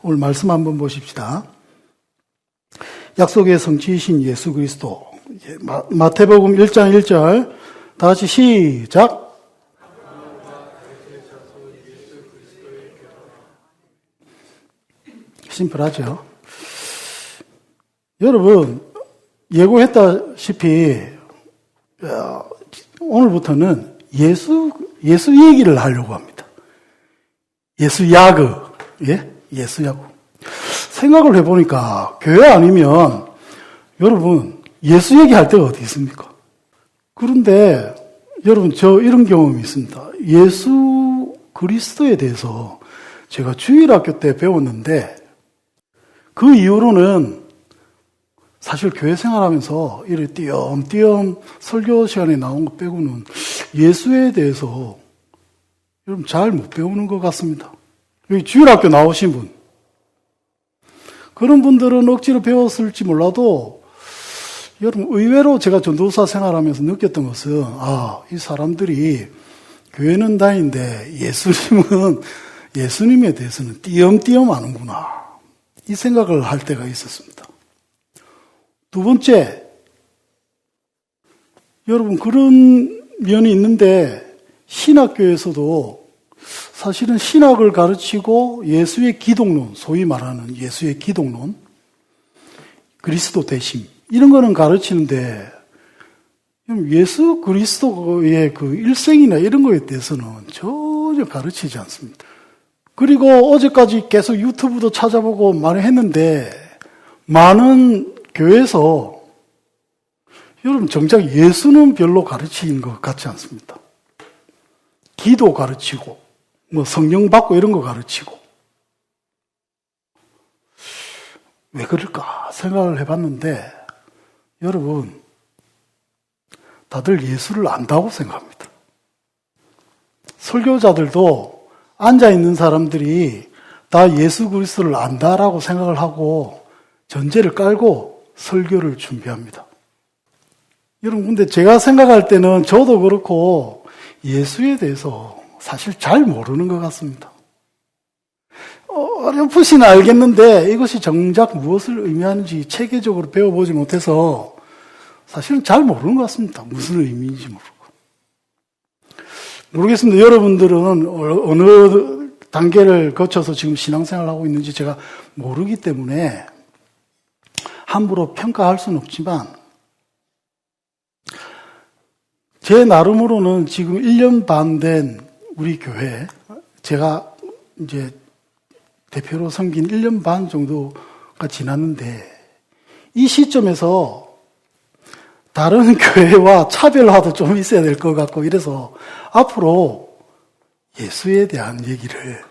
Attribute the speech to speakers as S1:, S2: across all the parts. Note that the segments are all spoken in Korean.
S1: 오늘 말씀 한번 보십시다. 약속의 성취이신 예수 그리스도. 마태복음 1장 1절 다 같이 시작. 심플하죠. 여러분 예고했다시피 오늘부터는 예수 얘기를 하려고 합니다. 예수 야구. 예수 야구. 생각을 해보니까 교회 아니면 여러분 예수 얘기할 때가 어디 있습니까? 그런데 여러분 저 이런 경험이 있습니다. 예수 그리스도에 대해서 제가 주일학교 때 배웠는데 그 이후로는 사실 교회 생활하면서 이렇게 띄엄띄엄 설교 시간에 나온 것 빼고는 예수에 대해서 여러분 잘 못 배우는 것 같습니다. 여기 주일학교 나오신 분, 그런 분들은 억지로 배웠을지 몰라도 여러분 의외로 제가 전도사 생활하면서 느꼈던 것은 이 사람들이 교회는 다니는데 예수님에 대해서는 띄엄띄엄 아는구나, 이 생각을 할 때가 있었습니다. 두 번째, 여러분 그런 면이 있는데 신학교에서도 사실은 신학을 가르치고 예수의 기독론, 소위 말하는 예수의 기독론, 그리스도 대심 이런 거는 가르치는데 예수 그리스도의 그 일생이나 이런 거에 대해서는 전혀 가르치지 않습니다. 그리고 어제까지 계속 유튜브도 찾아보고 많이 했는데 많은 교회에서 여러분 정작 예수는 별로 가르치는 것 같지 않습니다. 기도 가르치고 성령 받고 이런 거 가르치고 왜 그럴까 생각을 해봤는데 여러분 다들 예수를 안다고 생각합니다. 설교자들도 앉아있는 사람들이 다 예수 그리스도를 안다라고 생각을 하고 전제를 깔고 설교를 준비합니다. 여러분 근데 제가 생각할 때는 저도 그렇고 예수에 대해서 사실 잘 모르는 것 같습니다. 어렴풋이는 알겠는데 이것이 정작 무엇을 의미하는지 체계적으로 배워보지 못해서 사실은 잘 모르는 것 같습니다. 무슨 의미인지 모르겠습니다. 여러분들은 어느 단계를 거쳐서 지금 신앙생활을 하고 있는지 제가 모르기 때문에 함부로 평가할 수는 없지만 제 나름으로는 지금 1년 반 된 우리 교회, 제가 이제 대표로 섬긴 1년 반 정도가 지났는데 이 시점에서 다른 교회와 차별화도 좀 있어야 될 것 같고 이래서 앞으로 예수에 대한 얘기를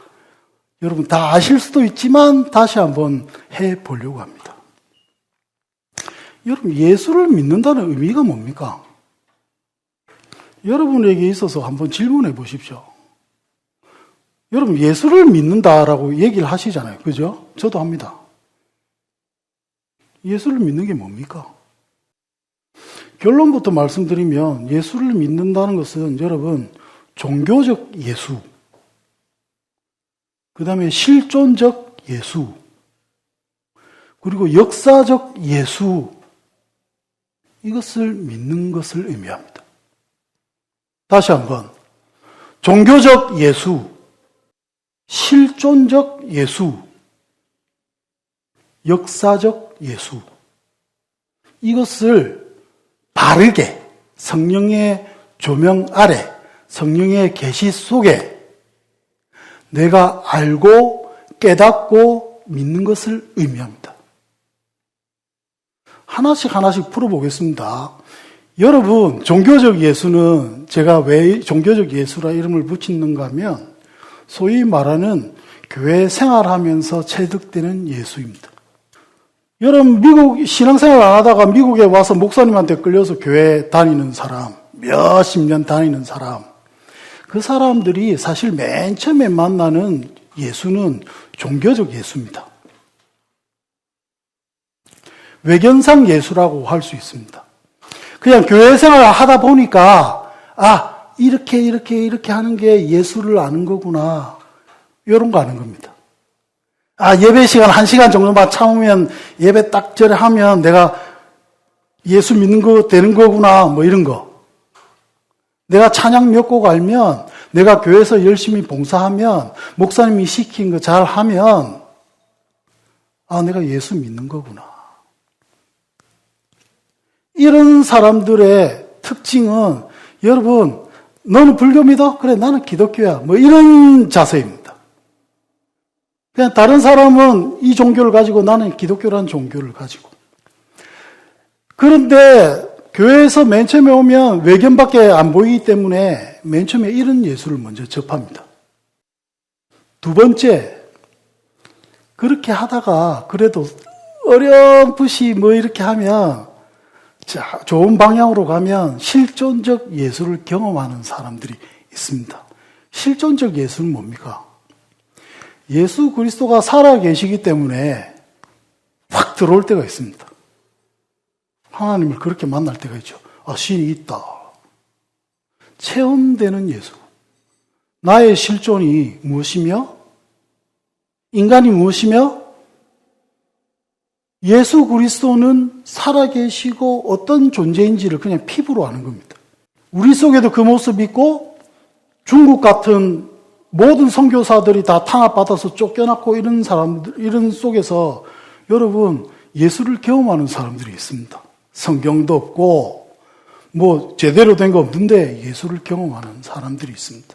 S1: 여러분 다 아실 수도 있지만 다시 한번 해보려고 합니다. 여러분 예수를 믿는다는 의미가 뭡니까? 여러분에게 있어서 한번 질문해 보십시오. 여러분 예수를 믿는다라고 얘기를 하시잖아요. 그죠? 저도 합니다. 예수를 믿는 게 뭡니까? 결론부터 말씀드리면 예수를 믿는다는 것은 여러분 종교적 예수, 그 다음에 실존적 예수, 그리고 역사적 예수, 이것을 믿는 것을 의미합니다. 다시 한번 종교적 예수, 실존적 예수, 역사적 예수, 이것을 바르게 성령의 조명 아래, 성령의 계시 속에 내가 알고 깨닫고 믿는 것을 의미합니다. 하나씩 풀어보겠습니다. 여러분, 종교적 예수는 제가 왜 종교적 예수라 이름을 붙이는가 하면 소위 말하는 교회 생활하면서 체득되는 예수입니다. 여러분, 미국 신앙생활 안 하다가 미국에 와서 목사님한테 끌려서 교회 다니는 사람, 몇십 년 다니는 사람, 그 사람들이 사실 맨 처음에 만나는 예수는 종교적 예수입니다. 외견상 예수라고 할 수 있습니다. 그냥 교회 생활을 하다 보니까 이렇게 하는 게 예수를 아는 거구나, 이런 거 아는 겁니다. 예배 시간 1시간 정도만 참으면 예배 딱 저래 하면 내가 예수 믿는 거 되는 거구나, 뭐 이런 거. 내가 찬양 몇 곡 알면, 내가 교회에서 열심히 봉사하면, 목사님이 시킨 거 잘 하면, 내가 예수 믿는 거구나. 이런 사람들의 특징은, 여러분, 너는 불교 믿어? 그래, 나는 기독교야. 뭐 이런 자세입니다. 그냥 다른 사람은 이 종교를 가지고 나는 기독교라는 종교를 가지고. 그런데 교회에서 맨 처음에 오면 외견밖에 안 보이기 때문에 맨 처음에 이런 예수를 먼저 접합니다. 두 번째, 그렇게 하다가 그래도 어렴풋이 뭐 이렇게 하면 좋은 방향으로 가면 실존적 예수를 경험하는 사람들이 있습니다. 실존적 예수는 뭡니까? 예수 그리스도가 살아 계시기 때문에 확 들어올 때가 있습니다. 하나님을 그렇게 만날 때가 있죠. 신이 있다. 체험되는 예수. 나의 실존이 무엇이며? 인간이 무엇이며? 예수 그리스도는 살아계시고 어떤 존재인지를 그냥 피부로 아는 겁니다. 우리 속에도 그 모습이 있고 중국 같은 모든 선교사들이 다 탄압받아서 쫓겨났고 이런 사람들, 이런 속에서 여러분 예수를 경험하는 사람들이 있습니다. 성경도 없고 뭐 제대로 된 거 없는데 예수를 경험하는 사람들이 있습니다.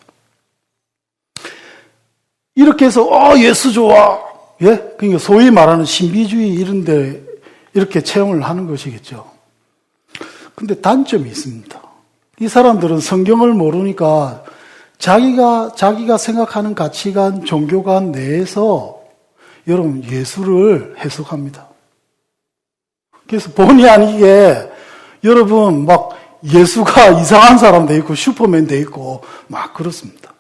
S1: 이렇게 해서 예수 좋아. 예? 그러니까 소위 말하는 신비주의 이런 데 이렇게 체험을 하는 것이겠죠. 근데 단점이 있습니다. 이 사람들은 성경을 모르니까 자기가 생각하는 가치관, 종교관 내에서 여러분 예수를 해석합니다. 그래서 본의 아니게 여러분 막 예수가 이상한 사람 돼 있고 슈퍼맨 돼 있고 막 그렇습니다.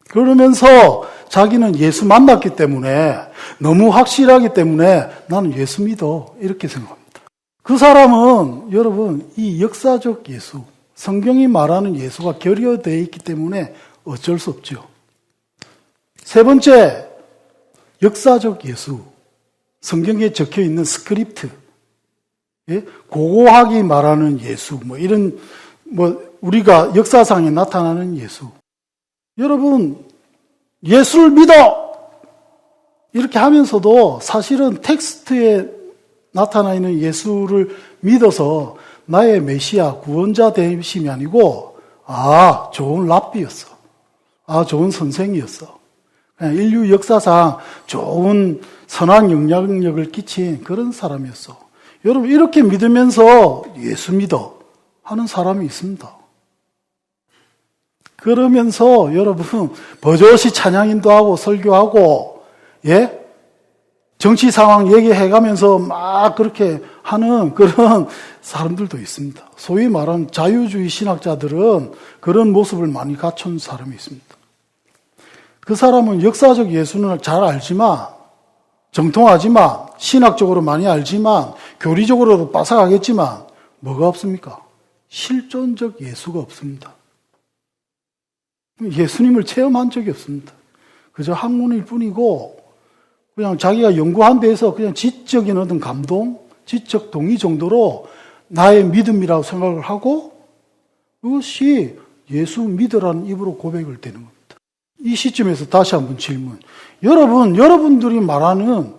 S1: 그러면서 자기는 예수 만났기 때문에 너무 확실하기 때문에 나는 예수 믿어 이렇게 생각합니다. 그 사람은 여러분 이 역사적 예수, 성경이 말하는 예수가 결여되어 있기 때문에 어쩔 수 없죠. 세 번째, 역사적 예수. 성경에 적혀 있는 스크립트. 예? 고고하게 말하는 예수. 우리가 역사상에 나타나는 예수. 여러분, 예수를 믿어! 이렇게 하면서도 사실은 텍스트에 나타나 있는 예수를 믿어서 나의 메시아, 구원자 되심이 아니고, 좋은 랍비였어. 좋은 선생이었어. 그냥 인류 역사상 좋은 선한 영향력을 끼친 그런 사람이었어. 여러분, 이렇게 믿으면서 예수 믿어 하는 사람이 있습니다. 그러면서 여러분, 버젓이 찬양인도 하고 설교하고, 예? 정치 상황 얘기해가면서 막 그렇게 하는 그런 사람들도 있습니다. 소위 말하는 자유주의 신학자들은 그런 모습을 많이 갖춘 사람이 있습니다. 그 사람은 역사적 예수는 잘 알지만, 정통하지만, 신학적으로 많이 알지만, 교리적으로도 빠삭하겠지만, 뭐가 없습니까? 실존적 예수가 없습니다. 예수님을 체험한 적이 없습니다. 그저 학문일 뿐이고, 그냥 자기가 연구한 데에서 그냥 지적인 어떤 감동, 지적 동의 정도로 나의 믿음이라고 생각을 하고, 그것이 예수 믿으라는 입으로 고백을 되는 겁니다. 이 시점에서 다시 한번 질문. 여러분들이 말하는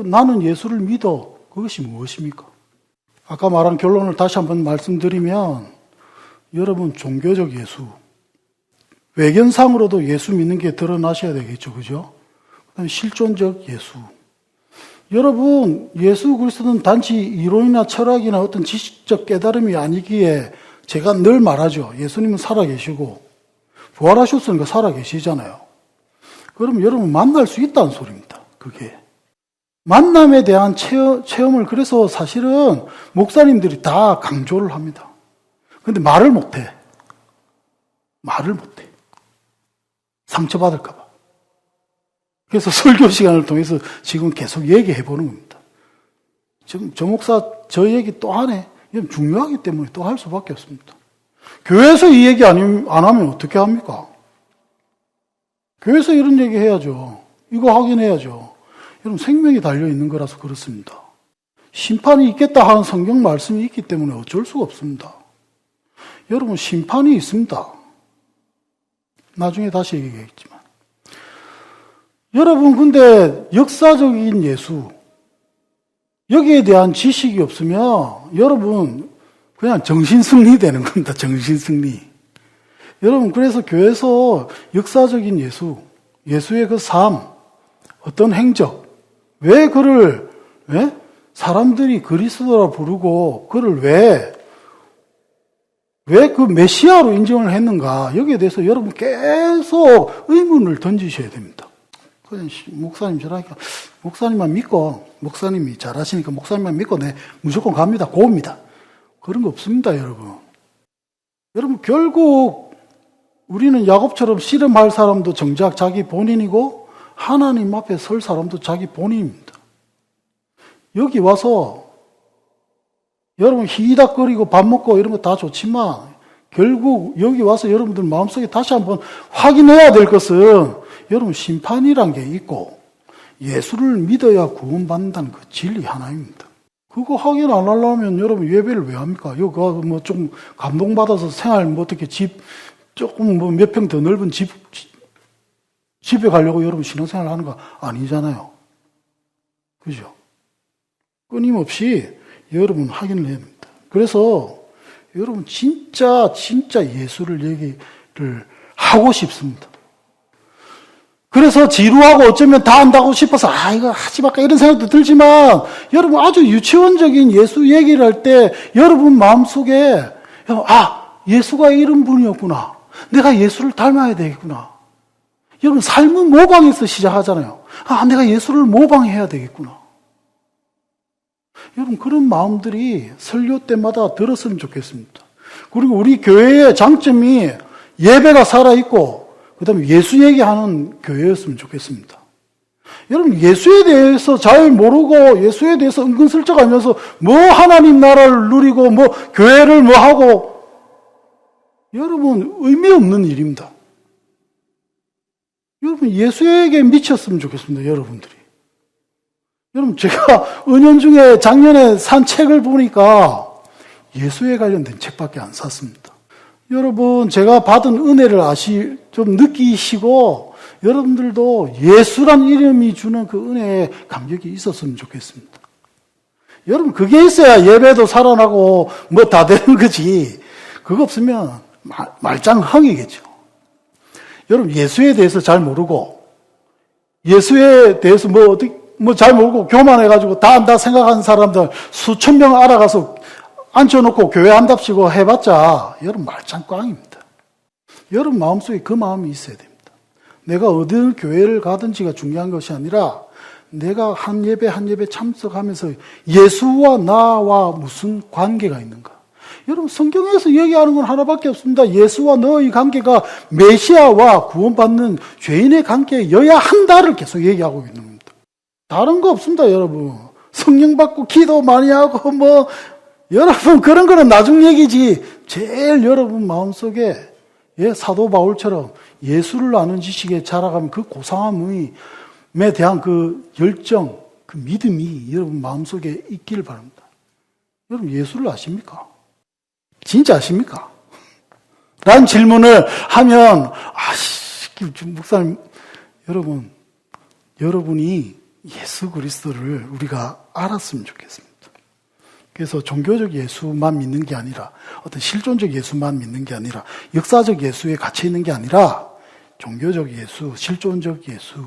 S1: 나는 예수를 믿어. 그것이 무엇입니까? 아까 말한 결론을 다시 한번 말씀드리면 여러분 종교적 예수. 외견상으로도 예수 믿는 게 드러나셔야 되겠죠. 그죠? 그다음에 실존적 예수. 여러분 예수 그리스도는 단지 이론이나 철학이나 어떤 지식적 깨달음이 아니기에 제가 늘 말하죠. 예수님은 살아계시고 부활하셨으니까 살아계시잖아요. 그럼 여러분 만날 수 있다는 소리입니다. 그게. 만남에 대한 체험을 그래서 사실은 목사님들이 다 강조를 합니다. 근데 말을 못해. 상처받을까 봐. 그래서 설교 시간을 통해서 지금 계속 얘기해 보는 겁니다. 지금 저 목사 저 얘기 또 하네. 이건 중요하기 때문에 또 할 수밖에 없습니다. 교회에서 이 얘기 안 하면 어떻게 합니까? 교회에서 이런 얘기 해야죠. 이거 확인해야죠. 여러분, 생명이 달려있는 거라서 그렇습니다. 심판이 있겠다 하는 성경 말씀이 있기 때문에 어쩔 수가 없습니다. 여러분, 심판이 있습니다. 나중에 다시 얘기하겠지만. 여러분, 근데 역사적인 예수, 여기에 대한 지식이 없으면 여러분 그냥 정신승리 되는 겁니다. 정신승리. 여러분, 그래서 교회에서 역사적인 예수, 예수의 그 삶, 어떤 행적, 왜 그를, 왜? 사람들이 그리스도라 부르고 그를 왜 그 메시아로 인정을 했는가, 여기에 대해서 여러분 계속 의문을 던지셔야 됩니다. 그냥 목사님 저라니까 목사님만 믿고, 목사님이 잘하시니까 목사님만 믿고 내 무조건 갑니다. 고옵니다. 그런 거 없습니다, 여러분. 여러분, 결국 우리는 야곱처럼 씨름할 사람도 정작 자기 본인이고 하나님 앞에 설 사람도 자기 본인입니다. 여기 와서 여러분 히덕거리고 밥 먹고 이런 거 다 좋지만 결국 여기 와서 여러분들 마음속에 다시 한번 확인해야 될 것은 여러분 심판이란 게 있고 예수를 믿어야 구원받는다는 그 진리 하나입니다. 그거 확인 안 하려면 여러분 예배를 왜 합니까? 여기 뭐 좀 감동받아서 생활 뭐 어떻게 조금 뭐 몇 평 더 넓은 집에 가려고 여러분 신앙생활 하는 거 아니잖아요. 그죠? 끊임없이 여러분 확인을 해야 됩니다. 그래서 여러분 진짜 예수를 얘기를 하고 싶습니다. 그래서 지루하고 어쩌면 다 안다고 싶어서 이거 하지 말까 이런 생각도 들지만 여러분 아주 유치원적인 예수 얘기를 할 때 여러분 마음속에 예수가 이런 분이었구나. 내가 예수를 닮아야 되겠구나. 여러분 삶은 모방에서 시작하잖아요. 내가 예수를 모방해야 되겠구나. 여러분 그런 마음들이 설교 때마다 들었으면 좋겠습니다. 그리고 우리 교회의 장점이 예배가 살아있고 그 다음에 예수 얘기하는 교회였으면 좋겠습니다. 여러분 예수에 대해서 잘 모르고 예수에 대해서 은근슬쩍 하면서 뭐 하나님 나라를 누리고 뭐 교회를 뭐 하고 여러분 의미 없는 일입니다. 여러분 예수에게 미쳤으면 좋겠습니다. 여러분들이. 여러분 제가 은연중에 작년에 산 책을 보니까 예수에 관련된 책밖에 안 샀습니다. 여러분 제가 받은 은혜를 좀 느끼시고 여러분들도 예수란 이름이 주는 그 은혜에 감격이 있었으면 좋겠습니다. 여러분 그게 있어야 예배도 살아나고 뭐 다 되는 거지. 그거 없으면 말짱항이겠죠. 여러분 예수에 대해서 잘 모르고 예수에 대해서 뭐 잘 모르고 교만해가지고 다 안다 생각하는 사람들 수천 명 알아가서 앉혀놓고 교회 한답시고 해봤자 여러분 말짱꽝입니다. 여러분 마음속에 그 마음이 있어야 됩니다. 내가 어느 교회를 가든지가 중요한 것이 아니라 내가 한 예배 참석하면서 예수와 나와 무슨 관계가 있는가. 여러분 성경에서 얘기하는 건 하나밖에 없습니다. 예수와 너의 관계가 메시아와 구원받는 죄인의 관계여야 한다를 계속 얘기하고 있는 겁니다. 다른 거 없습니다. 여러분 성령 받고 기도 많이 하고 뭐 여러분 그런 거는 나중 얘기지. 제일 여러분 마음속에 사도 바울처럼 예수를 아는 지식에 자라가면 그 고상함에 대한 그 열정, 그 믿음이 여러분 마음속에 있기를 바랍니다. 여러분 예수를 아십니까? 진짜 아십니까? 라는 질문을 하면 목사님 여러분이 예수 그리스도를 우리가 알았으면 좋겠습니다. 그래서 종교적 예수만 믿는 게 아니라 어떤 실존적 예수만 믿는 게 아니라 역사적 예수에 갇혀 있는 게 아니라 종교적 예수, 실존적 예수,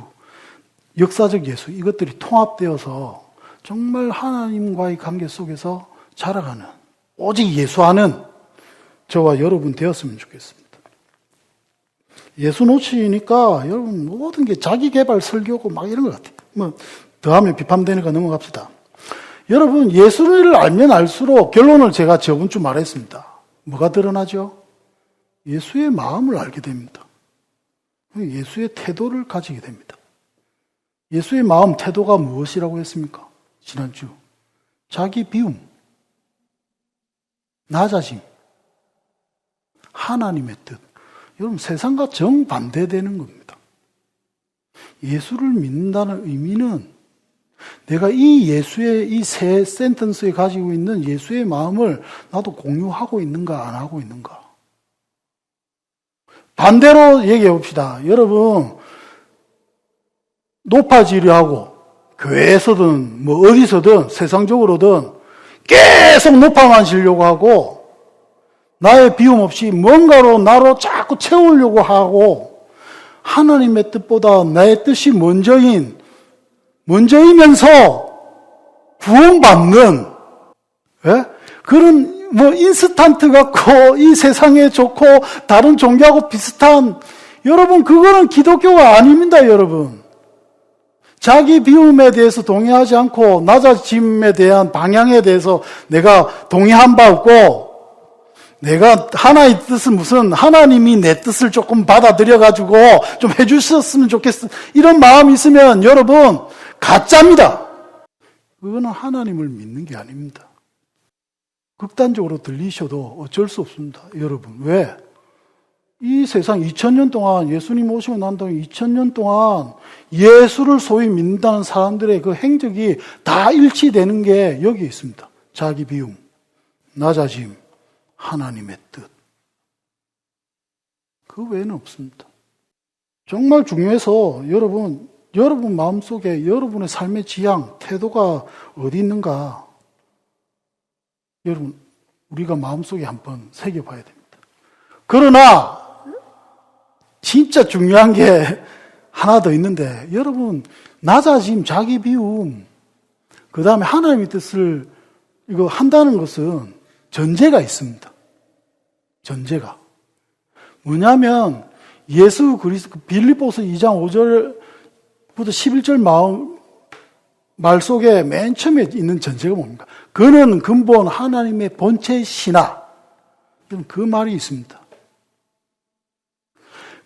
S1: 역사적 예수 이것들이 통합되어서 정말 하나님과의 관계 속에서 자라가는 오직 예수하는 저와 여러분 되었으면 좋겠습니다. 예수 놓치니까 여러분 모든 게 자기 개발 설교고 막 이런 것 같아요. 뭐 더하면 비판되니까 넘어갑시다. 여러분 예수를 알면 알수록 결론을 제가 저번 주 말했습니다. 뭐가 드러나죠? 예수의 마음을 알게 됩니다. 예수의 태도를 가지게 됩니다. 예수의 마음 태도가 무엇이라고 했습니까? 지난주 자기 비움, 나 자신, 하나님의 뜻. 여러분 세상과 정반대되는 겁니다. 예수를 믿는다는 의미는 내가 이 예수의 이 세 센텐스에 가지고 있는 예수의 마음을 나도 공유하고 있는가 안 하고 있는가. 반대로 얘기해 봅시다. 여러분 높아지려 하고 교회에서든 뭐 어디서든 세상적으로든 계속 높아만 지려고 하고 나의 비움 없이 뭔가로 나로 자꾸 채우려고 하고 하나님의 뜻보다 나의 뜻이 먼저이면서 구원받는 그런 뭐 인스턴트 같고 이 세상에 좋고 다른 종교하고 비슷한 여러분 그거는 기독교가 아닙니다. 여러분 자기 비움에 대해서 동의하지 않고 낮아짐에 대한 방향에 대해서 내가 동의한 바 없고 내가 하나의 뜻은 무슨 하나님이 내 뜻을 조금 받아들여가지고 좀 해주셨으면 좋겠어 이런 마음이 있으면 여러분 가짜입니다. 그거는 하나님을 믿는 게 아닙니다. 극단적으로 들리셔도 어쩔 수 없습니다. 여러분 왜? 이 세상 2000년 동안 예수님 오시고 난 다음에 2000년 동안 예수를 소위 믿는다는 사람들의 그 행적이 다 일치되는 게 여기 있습니다. 자기 비움, 낮아짐, 하나님의 뜻. 그 외에는 없습니다. 정말 중요해서 여러분 마음속에 여러분의 삶의 지향, 태도가 어디 있는가 여러분 우리가 마음속에 한번 새겨봐야 됩니다. 그러나 진짜 중요한 게 하나 더 있는데 여러분 낮아짐, 자기 비움 그 다음에 하나님의 뜻을 이거 한다는 것은 전제가 있습니다. 전제가 뭐냐면 예수 그리스도 빌립보서 2장 5절부터 11절 말 속에 맨 처음에 있는 전제가 뭡니까? 그는 근본 하나님의 본체시나 그 말이 있습니다.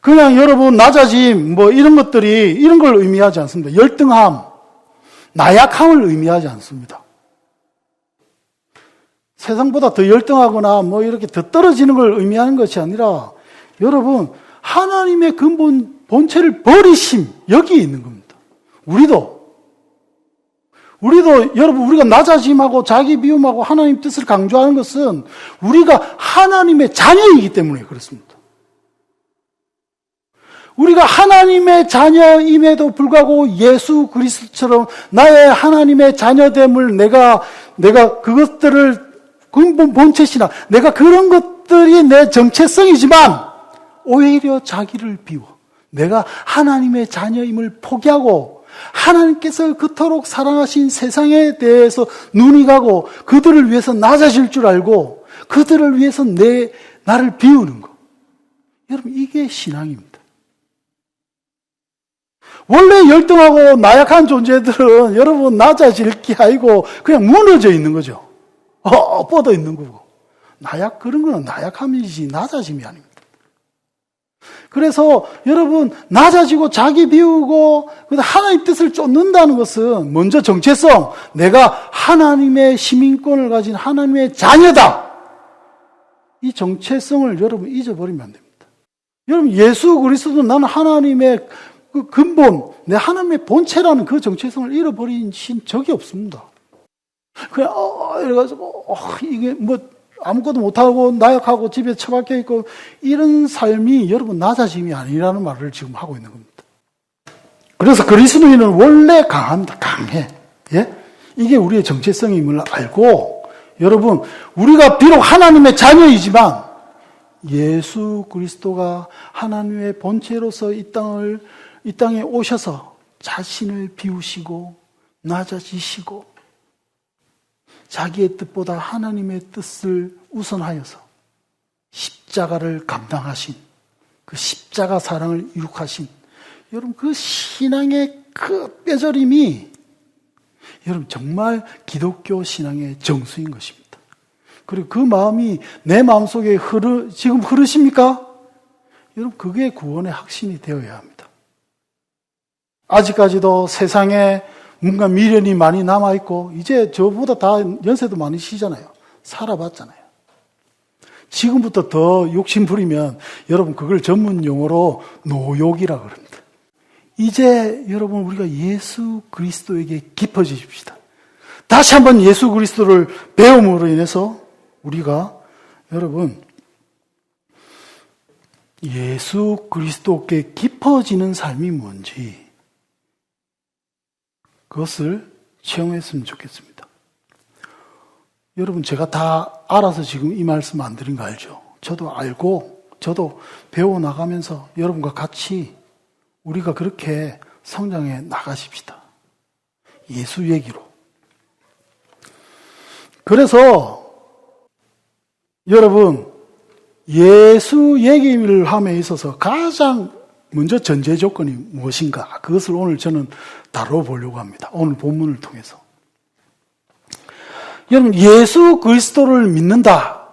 S1: 그냥 여러분 낮아짐 뭐 이런 것들이 이런 걸 의미하지 않습니다. 열등함, 나약함을 의미하지 않습니다. 세상보다 더 열등하거나 뭐 이렇게 더 떨어지는 걸 의미하는 것이 아니라 여러분 하나님의 근본 본체를 버리심 여기 있는 겁니다. 우리도 여러분 우리가 낮아짐하고 자기 비움하고 하나님 뜻을 강조하는 것은 우리가 하나님의 자녀이기 때문에 그렇습니다. 우리가 하나님의 자녀임에도 불구하고 예수 그리스도처럼 나의 하나님의 자녀됨을 내가 그것들을 근본 본체시나 내가 그런 것들이 내 정체성이지만 오히려 자기를 비워 내가 하나님의 자녀임을 포기하고 하나님께서 그토록 사랑하신 세상에 대해서 눈이 가고 그들을 위해서 낮아질 줄 알고 그들을 위해서 나를 비우는 거. 여러분 이게 신앙입니다. 원래 열등하고 나약한 존재들은 여러분 낮아질 게 아니고 그냥 무너져 있는 거죠. 뻗어 있는 거고. 그런 거는 나약함이지 낮아짐이 아닙니다. 그래서 여러분 낮아지고 자기 비우고 하나님의 뜻을 쫓는다는 것은 먼저 정체성, 내가 하나님의 시민권을 가진 하나님의 자녀다. 이 정체성을 여러분 잊어버리면 안 됩니다. 여러분 예수 그리스도 나는 하나님의 그 근본, 내 하나님의 본체라는 그 정체성을 잃어버린 적이 없습니다. 그냥 이래가지고 이게 뭐 아무것도 못하고 나약하고 집에 처박혀 있고 이런 삶이 여러분 낮아짐이 아니라는 말을 지금 하고 있는 겁니다. 그래서 그리스도인은 원래 강합니다. 강해. 예? 이게 우리의 정체성임을 알고 여러분 우리가 비록 하나님의 자녀이지만 예수 그리스도가 하나님의 본체로서 이 땅에 오셔서 자신을 비우시고 낮아지시고 자기의 뜻보다 하나님의 뜻을 우선하여서 십자가를 감당하신 그 십자가 사랑을 이룩하신 여러분 그 신앙의 그 뼈저림이 여러분 정말 기독교 신앙의 정수인 것입니다. 그리고 그 마음이 내 마음속에 지금 흐르십니까? 여러분 그게 구원의 확신이 되어야 합니다. 아직까지도 세상에 뭔가 미련이 많이 남아있고 이제 저보다 다 연세도 많으시잖아요. 살아봤잖아요. 지금부터 더 욕심 부리면 여러분 그걸 전문 용어로 노욕이라고 그럽니다. 이제 여러분 우리가 예수 그리스도에게 깊어지십시다. 다시 한번 예수 그리스도를 배움으로 인해서 우리가 여러분 예수 그리스도께 깊어지는 삶이 뭔지 그것을 체험했으면 좋겠습니다. 여러분 제가 다 알아서 지금 이 말씀 안 드린 거 알죠? 저도 알고 저도 배워나가면서 여러분과 같이 우리가 그렇게 성장해 나가십시다. 예수 얘기로. 그래서 여러분 예수 얘기를 함에 있어서 가장 먼저 전제 조건이 무엇인가? 그것을 오늘 저는 다뤄보려고 합니다. 오늘 본문을 통해서. 여러분 예수 그리스도를 믿는다.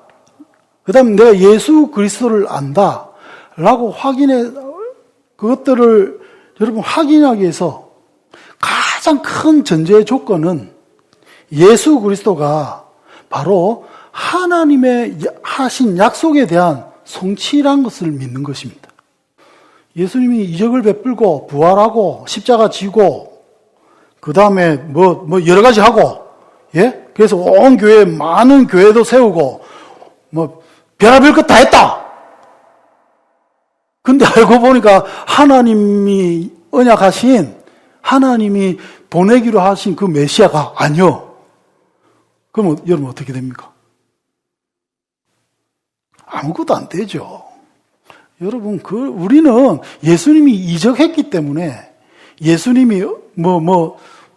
S1: 그 다음에 내가 예수 그리스도를 안다. 라고 그것들을 여러분 확인하기 위해서 가장 큰 전제 조건은 예수 그리스도가 바로 하나님의 하신 약속에 대한 성취란 것을 믿는 것입니다. 예수님이 이적을 베풀고 부활하고 십자가 지고 그 다음에 뭐 여러 가지 하고 예? 그래서 온 교회 많은 교회도 세우고 뭐 별의별 것 다 했다. 근데 알고 보니까 하나님이 언약하신 하나님이 보내기로 하신 그 메시아가 아니요. 그럼 여러분 어떻게 됩니까? 아무것도 안 되죠. 여러분 우리는 예수님이 이적했기 때문에 예수님이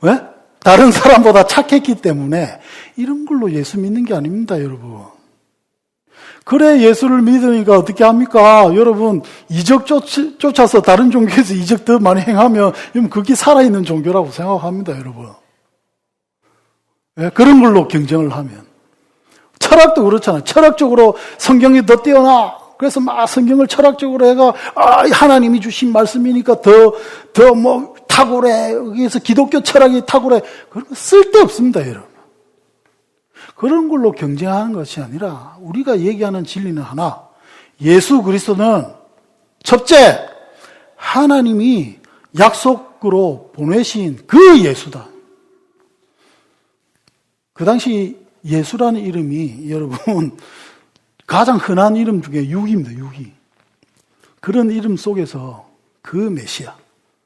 S1: 왜? 다른 사람보다 착했기 때문에 이런 걸로 예수 믿는 게 아닙니다, 여러분. 그래 예수를 믿으니까 어떻게 합니까? 여러분 이적 쫓아서 다른 종교에서 이적 더 많이 행하면 그게 살아있는 종교라고 생각합니다, 여러분. 예, 그런 걸로 경쟁을 하면. 철학도 그렇잖아요. 철학적으로 성경이 더 뛰어나. 그래서 막 성경을 철학적으로 해가 하나님이 주신 말씀이니까 더 탁월해. 여기서 기독교 철학이 탁월해. 그런 거 쓸데없습니다, 여러분. 그런 걸로 경쟁하는 것이 아니라 우리가 얘기하는 진리는 하나. 예수 그리스도는 첫째, 하나님이 약속으로 보내신 그 예수다. 그 당시 예수라는 이름이 여러분 가장 흔한 이름 중에 유기입니다. 유기. 그런 이름 속에서 그 메시아,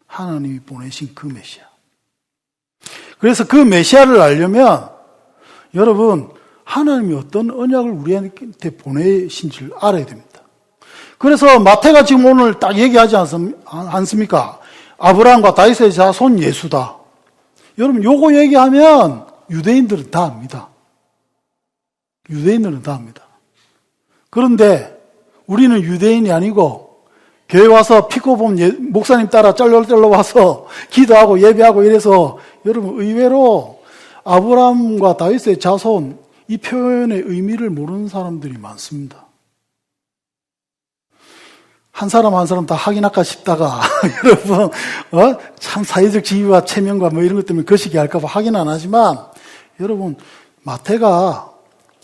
S1: 하나님이 보내신 그 메시아. 그래서 그 메시아를 알려면 여러분 하나님이 어떤 언약을 우리한테 보내신지를 알아야 됩니다. 그래서 마태가 지금 오늘 딱 얘기하지 않습니까? 아브라함과 다윗의 자손 예수다. 여러분 요거 얘기하면 유대인들은 다 압니다. 유대인들은 다 압니다. 그런데 우리는 유대인이 아니고 교회 와서 피코본 목사님 따라 쩔쩔쩔러 와서 기도하고 예배하고 이래서 여러분 의외로 아브라함과 다윗의 자손 이 표현의 의미를 모르는 사람들이 많습니다. 한 사람 한 사람 다 확인할까 싶다가 여러분 참 사회적 지위와 체면과 뭐 이런 것 때문에 거시기 할까 봐 확인 안 하지만 여러분 마태가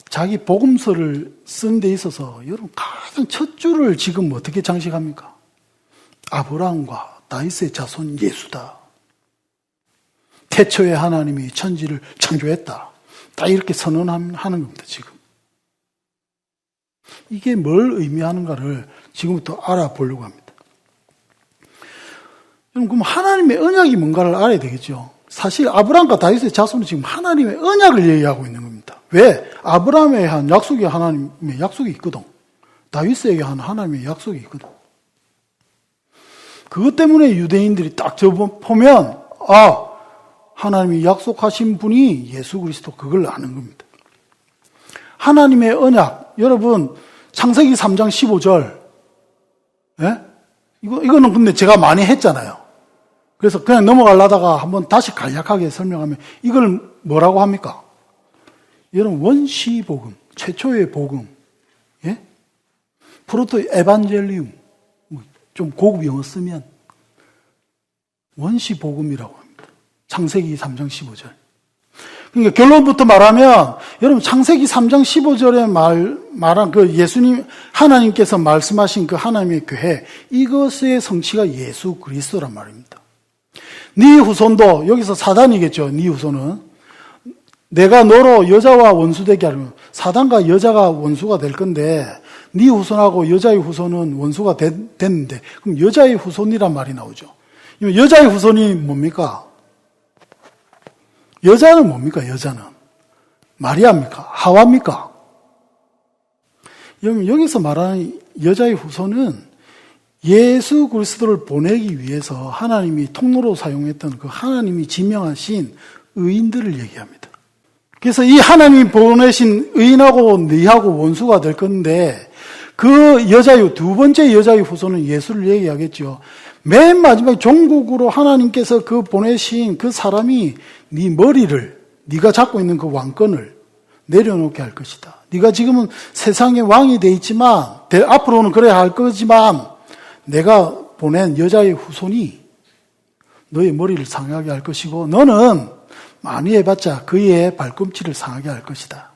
S1: 자기 복음서를 쓴 데 있어서 여러분 가장 첫 줄을 지금 어떻게 장식합니까? 아브라함과 다윗의 자손 예수다. 태초에 하나님이 천지를 창조했다. 딱 이렇게 선언하는 겁니다, 지금. 이게 뭘 의미하는가를 지금부터 알아보려고 합니다. 그럼 하나님의 언약이 뭔가를 알아야 되겠죠. 사실 아브라함과 다윗의 자손은 지금 하나님의 언약을 얘기하고 있는 겁니다. 왜? 아브라함에 한 약속이 하나님의 약속이 있거든. 다윗에게 한 하나님의 약속이 있거든. 그것 때문에 유대인들이 딱 보면 하나님이 약속하신 분이 예수 그리스도 그걸 아는 겁니다. 하나님의 언약, 여러분 창세기 3장 15절 예? 이거는 근데 제가 많이 했잖아요. 그래서 그냥 넘어가려다가 한번 다시 간략하게 설명하면 이걸 뭐라고 합니까? 여러분 원시 복음, 최초의 복음, 예? 프로토 에반젤리움, 좀 고급 영어 쓰면 원시 복음이라고 합니다. 창세기 3장 15절. 그러니까 결론부터 말하면 여러분 창세기 3장 15절에 말한 그 예수님 하나님께서 말씀하신 그 하나님의 교회 이것의 성취가 예수 그리스도란 말입니다. 네 후손도, 여기서 사단이겠죠. 네 후손은. 내가 너로 여자와 원수되게 하려면, 사단과 여자가 원수가 될 건데 네 후손하고 여자의 후손은 원수가 됐는데, 그럼 여자의 후손이란 말이 나오죠. 여자의 후손이 뭡니까? 여자는 뭡니까? 여자는 마리아입니까? 하와입니까? 여기서 말하는 여자의 후손은 예수 그리스도를 보내기 위해서 하나님이 통로로 사용했던 그 하나님이 지명하신 의인들을 얘기합니다. 그래서 이 하나님이 보내신 의인하고 너희하고 원수가 될 건데, 그 여자의 두 번째 여자의 후손은 예수를 얘기하겠죠. 맨 마지막에 종국으로 하나님께서 그 보내신 그 사람이 네 머리를, 네가 잡고 있는 그 왕권을 내려놓게 할 것이다. 네가 지금은 세상의 왕이 돼 있지만, 앞으로는 그래야 할 거지만, 내가 보낸 여자의 후손이 너의 머리를 상하게 할 것이고, 너는 많이 해봤자 그의 발꿈치를 상하게 할 것이다.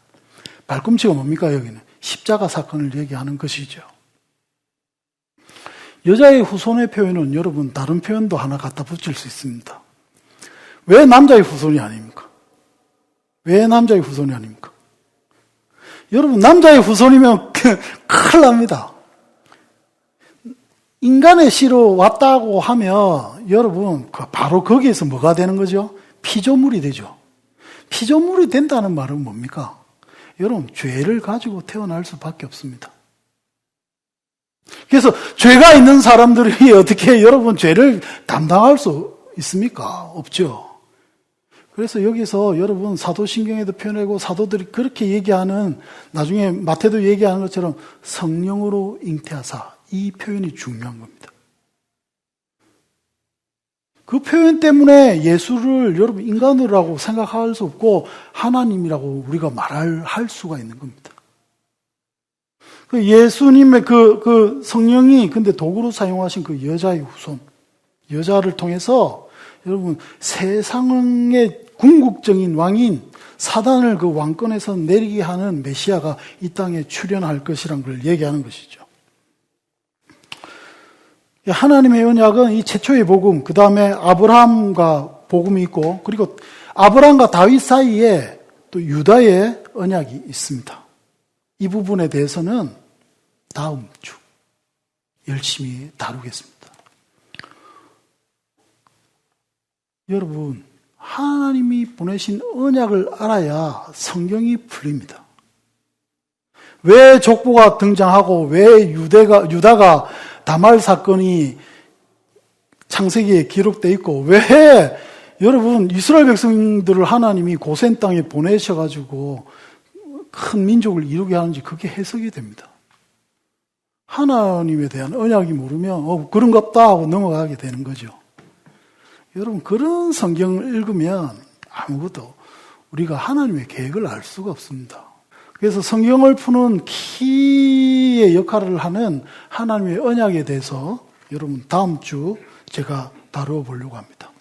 S1: 발꿈치가 뭡니까? 여기는 십자가 사건을 얘기하는 것이죠. 여자의 후손의 표현은 여러분 다른 표현도 하나 갖다 붙일 수 있습니다. 왜 남자의 후손이 아닙니까? 왜 남자의 후손이 아닙니까? 여러분 남자의 후손이면 큰일 납니다. 인간의 씨로 왔다고 하면 여러분 바로 거기에서 뭐가 되는 거죠? 피조물이 되죠. 피조물이 된다는 말은 뭡니까? 여러분 죄를 가지고 태어날 수밖에 없습니다. 그래서 죄가 있는 사람들이 어떻게 여러분 죄를 담당할 수 있습니까? 없죠. 그래서 여기서 여러분 사도신경에도 표현하고 사도들이 그렇게 얘기하는, 나중에 마태도 얘기하는 것처럼 성령으로 잉태하사, 이 표현이 중요한 겁니다. 그 표현 때문에 예수를 여러분 인간이라고 생각할 수 없고 하나님이라고 우리가 할 수가 있는 겁니다. 그 예수님의 그 성령이 근데 도구로 사용하신 그 여자의 후손, 여자를 통해서 여러분 세상의 궁극적인 왕인 사단을 그 왕권에서 내리게 하는 메시아가 이 땅에 출현할 것이라는 걸 얘기하는 것이죠. 하나님의 언약은 이 최초의 복음, 그 다음에 아브라함과 복음이 있고, 그리고 아브라함과 다윗 사이에 또 유다의 언약이 있습니다. 이 부분에 대해서는 다음 주 열심히 다루겠습니다. 여러분, 하나님이 보내신 언약을 알아야 성경이 풀립니다. 왜 족보가 등장하고 왜 유다가 다말 사건이 창세기에 기록되어 있고 왜 여러분 이스라엘 백성들을 하나님이 고센 땅에 보내셔가지고 큰 민족을 이루게 하는지 그게 해석이 됩니다. 하나님에 대한 언약이 모르면 그런갑다 하고 넘어가게 되는 거죠. 여러분 그런 성경을 읽으면 아무것도 우리가 하나님의 계획을 알 수가 없습니다. 그래서 성경을 푸는 키의 역할을 하는 하나님의 언약에 대해서 여러분 다음 주 제가 다루어 보려고 합니다.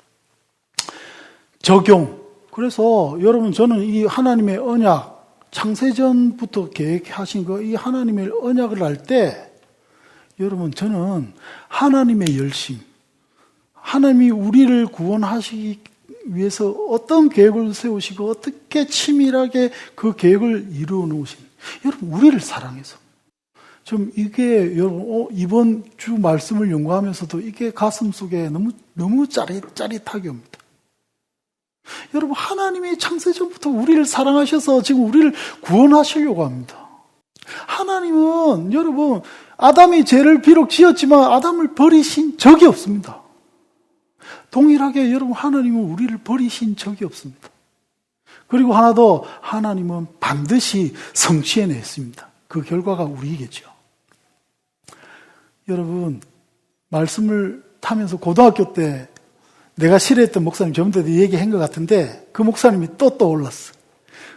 S1: 적용. 그래서 여러분 저는 이 하나님의 언약, 창세전부터 계획하신 이 하나님의 언약을 할 때 여러분 저는 하나님의 열심, 하나님이 우리를 구원하시기 위해서 어떤 계획을 세우시고 어떻게 치밀하게 그 계획을 이루어 놓으신, 여러분 우리를 사랑해서 좀 이게 여러분 이번 주 말씀을 연구하면서도 이게 가슴 속에 너무 짜릿하게 옵니다. 여러분 하나님이 창세전부터 우리를 사랑하셔서 지금 우리를 구원하시려고 합니다. 하나님은 여러분 아담이 죄를 비록 지었지만 아담을 버리신 적이 없습니다. 동일하게 여러분 하나님은 우리를 버리신 적이 없습니다. 그리고 하나 더, 하나님은 반드시 성취해냈습니다. 그 결과가 우리이겠죠. 여러분 말씀을 타면서 고등학교 때 내가 싫어했던 목사님 저번에도 얘기한 것 같은데 그 목사님이 또 떠올랐어.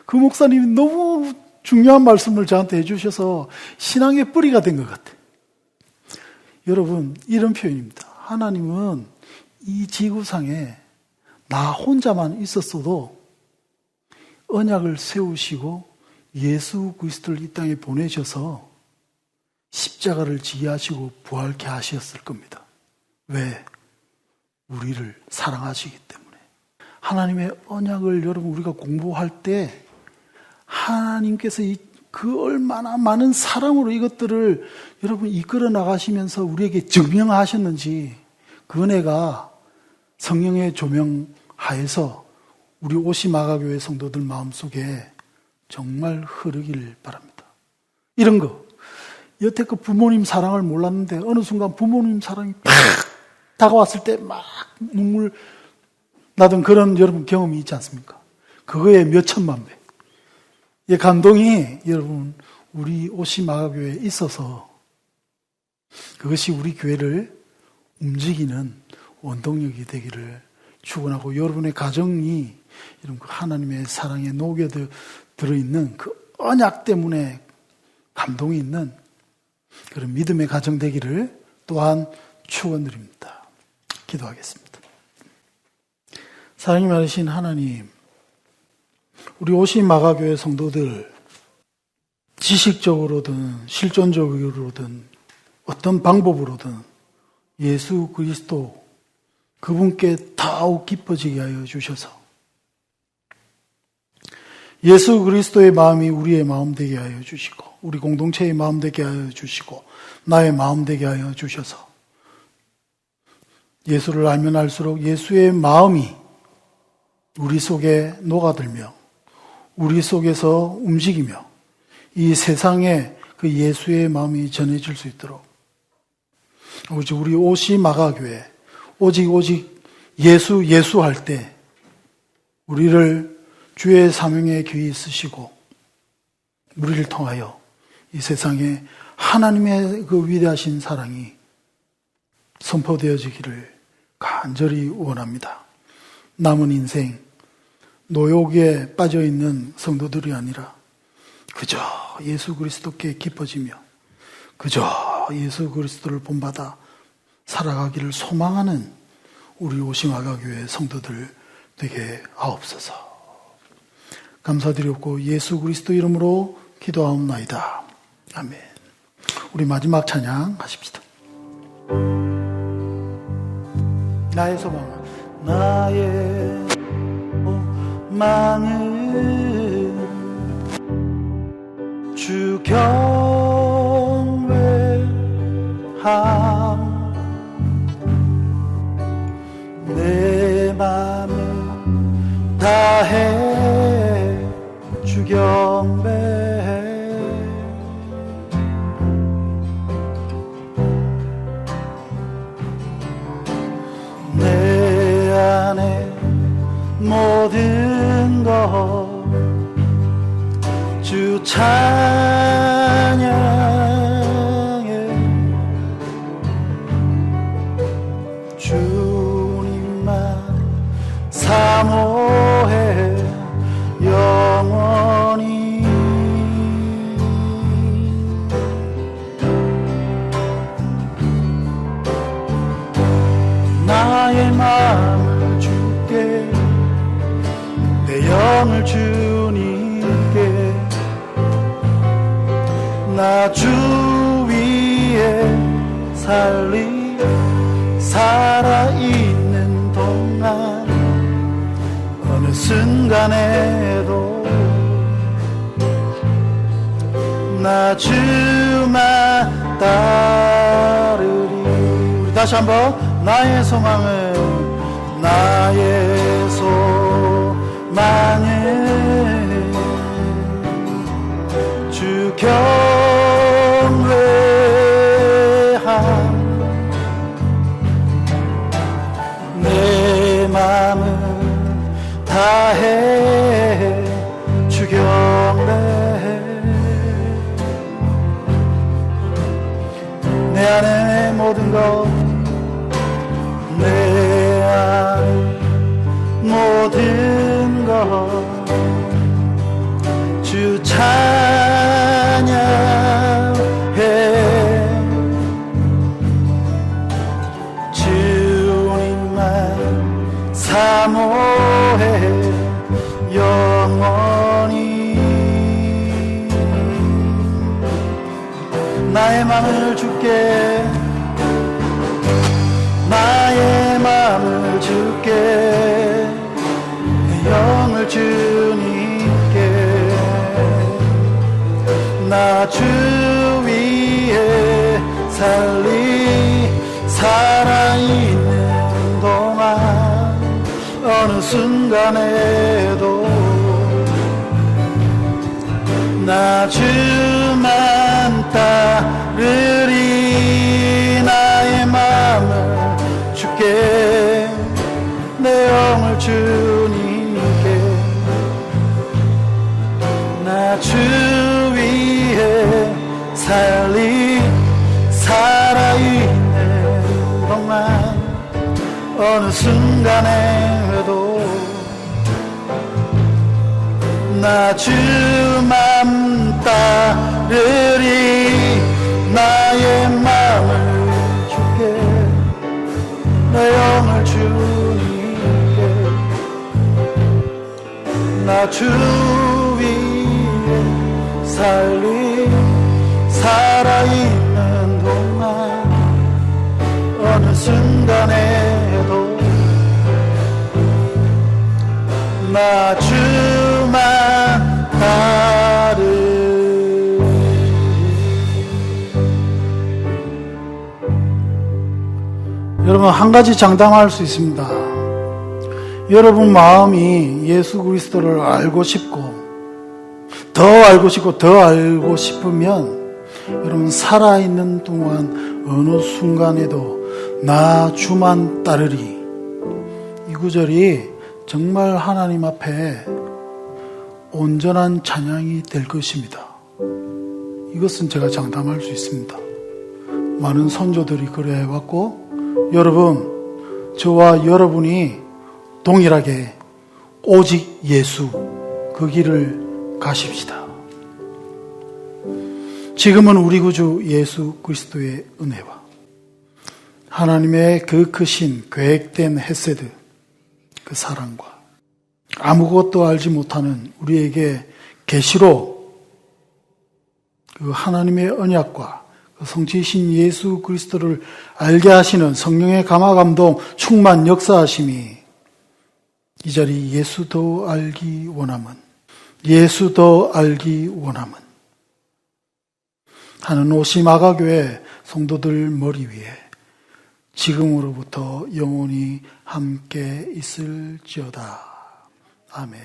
S1: 그 목사님이 너무 중요한 말씀을 저한테 해주셔서 신앙의 뿌리가 된 것 같아요. 여러분 이런 표현입니다. 하나님은 이 지구상에 나 혼자만 있었어도 언약을 세우시고 예수 그리스도를 이 땅에 보내셔서 십자가를 지게 하시고 부활케 하셨을 겁니다. 왜? 우리를 사랑하시기 때문에. 하나님의 언약을 여러분 우리가 공부할 때 하나님께서 그 얼마나 많은 사랑으로 이것들을 여러분 이끌어 나가시면서 우리에게 증명하셨는지 그 은혜가 성령의 조명 하에서 우리 오시마가교회 성도들 마음속에 정말 흐르길 바랍니다. 이런 거 여태껏 부모님 사랑을 몰랐는데 어느 순간 부모님 사랑이 팍 다가왔을 때 막 눈물 나던 그런 여러분 경험이 있지 않습니까? 그거에 몇 천만 배. 이 감동이 여러분 우리 오시마가교회에 있어서 그것이 우리 교회를 움직이는 원동력이 되기를 축원하고 여러분의 가정이 이런 하나님의 사랑에 녹여 들어있는 그 언약 때문에 감동이 있는 그런 믿음의 가정 되기를 또한 축원드립니다. 기도하겠습니다. 사랑이 많으신 하나님, 우리 오시마가교회 성도들 지식적으로든 실존적으로든 어떤 방법으로든 예수 그리스도 그분께 더욱 깊어지게 하여 주셔서 예수 그리스도의 마음이 우리의 마음 되게 하여 주시고 우리 공동체의 마음 되게 하여 주시고 나의 마음 되게 하여 주셔서 예수를 알면 알수록 예수의 마음이 우리 속에 녹아들며 우리 속에서 움직이며 이 세상에 그 예수의 마음이 전해질 수 있도록 우리 오시마가교회 오직 예수 할 때 우리를 주의 사명에 귀히 쓰시고 우리를 통하여 이 세상에 하나님의 그 위대하신 사랑이 선포되어지기를 간절히 원합니다. 남은 인생 노욕에 빠져있는 성도들이 아니라 그저 예수 그리스도께 기뻐지며 그저 예수 그리스도를 본받아 살아가기를 소망하는 우리 오시마가교회 성도들 되게 하옵소서. 감사드렸고 예수 그리스도 이름으로 기도하옵나이다. 아멘. 우리 마지막 찬양 하십시다. 나의 소망은 나의 소망은 주 경외함 내 맘을 다해 주 경배해 내 안에 모든 것 주 찬양해 주님만 사모해 영원히 나의 마음을 주께 내 영을 주님께 나 주 위에 살아있는 동안 어느 순간에도 나 주만 따르리. 우리 다시 한번 나의 소망은 주 경외함 내 맘은 다해 주 경배해 내 안에 모든 것 내 안에 모든 것 주 찬양해 주님만 사모해 영원히 나의 맘을 주께 나의 맘을 나 주 위에 살아있는 동안 어느 순간에도 나 주만 따르리. 나의 마음을 주께, 내 영을 주님께. 나 주 위에 살아있는 동안 어느 순간에도 나 주만 따르리. 나의 마음을 주께, 내 영을 주님께. 나 주 위에 살아있는 동안 어느 순간에도 나 주만 따르리. 여러분, 한 가지 장담할 수 있습니다. 여러분 마음이 예수 그리스도를 알고 싶고 더 알고 싶으면 여러분 살아있는 동안 어느 순간에도 나 주만 따르리. 이 구절이 정말 하나님 앞에 온전한 찬양이 될 것입니다. 이것은 제가 장담할 수 있습니다. 많은 선조들이 그래 해왔고, 여러분, 저와 여러분이 동일하게 오직 예수, 그 길을 가십시다. 지금은 우리 구주 예수 그리스도의 은혜와 하나님의 그 크신 계획된 헤세드, 그 사랑과 아무것도 알지 못하는 우리에게 계시로 그 하나님의 언약과 그 성취이신 예수 그리스도를 알게 하시는 성령의 감화 감동 충만 역사하심이 이 자리 예수 더 알기 원함은 하는 오시마가교회 성도들 머리 위에 지금으로부터 영원히 함께 있을지어다. 아멘.